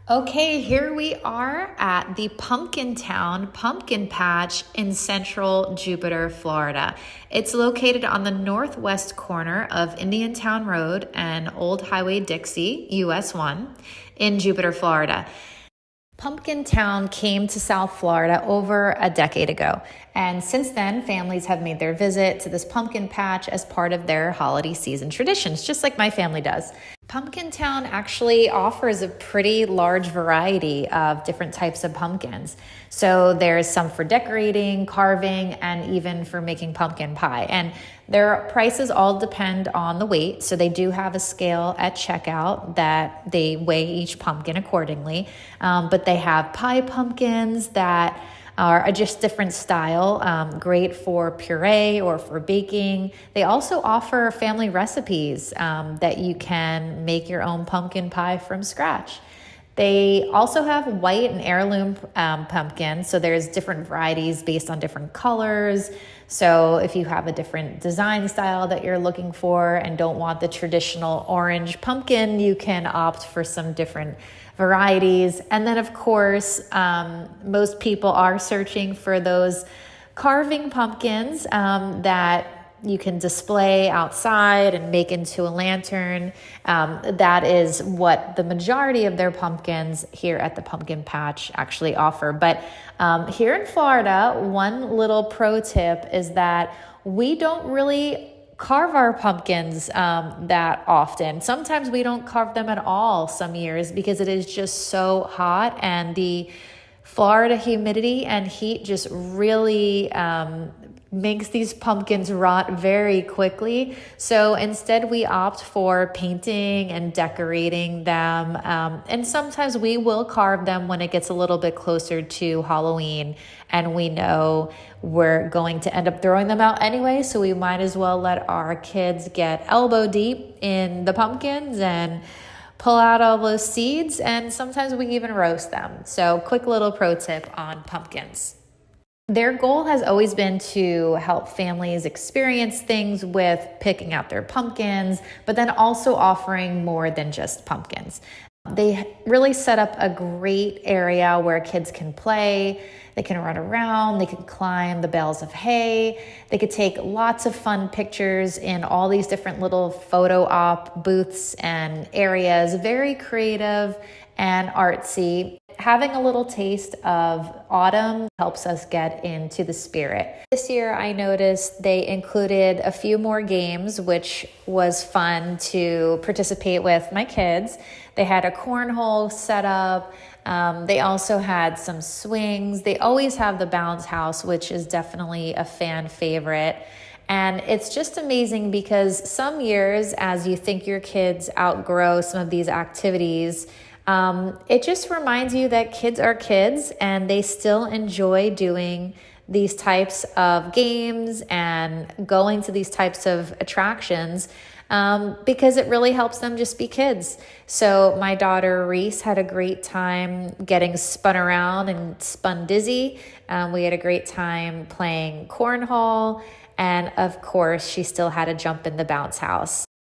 Okay, here we are at the Pumpkin Town Pumpkin Patch in central Jupiter, Florida. It's located on the northwest corner of Indiantown Road and Old Highway Dixie, US 1, in Jupiter, Florida. Pumpkin Town came to South Florida over a decade ago, and since then, families have made their visit to this pumpkin patch as part of their holiday season traditions, just like my family does. Pumpkin Town actually offers a pretty large variety of different types of pumpkins. So there's some for decorating, carving, and even for making pumpkin pie. And their prices all depend on the weight. So they do have a scale at checkout that they weigh each pumpkin accordingly. But they have pie pumpkins that are just different style, great for puree or for baking. They also offer family recipes that you can make your own pumpkin pie from scratch. They also have white and heirloom pumpkins, so there's different varieties based on different colors. So if you have a different design style that you're looking for and don't want the traditional orange pumpkin, you can opt for some different varieties. And then of course, most people are searching for those carving pumpkins that you can display outside and make into a lantern. That is what the majority of their pumpkins here at the Pumpkin Patch actually offer. But here in Florida, one little pro tip is that we don't really carve our pumpkins that often. Sometimes we don't carve them at all some years because it is just so hot, and the Florida humidity and heat just really makes these pumpkins rot very quickly. So instead we opt for painting and decorating them. And sometimes we will carve them when it gets a little bit closer to Halloween and we know we're going to end up throwing them out anyway. So we might as well let our kids get elbow deep in the pumpkins and pull out all those seeds. And sometimes we even roast them. So quick little pro tip on pumpkins. Their goal has always been to help families experience things with picking out their pumpkins, but then also offering more than just pumpkins. They really set up a great area where kids can play, they can run around, they can climb the bales of hay, they could take lots of fun pictures in all these different little photo op booths and areas, very creative and artsy. Having a little taste of autumn helps us get into the spirit. This year, I noticed they included a few more games, which was fun to participate with my kids. They had a cornhole set up. They also had some swings. They always have the bounce house, which is definitely a fan favorite. And it's just amazing because some years, as you think your kids outgrow some of these activities, it just reminds you that kids are kids and they still enjoy doing these types of games and going to these types of attractions because it really helps them just be kids. So my daughter Reese had a great time getting spun around and spun dizzy. We had a great time playing cornhole. And of course, she still had to jump in the bounce house.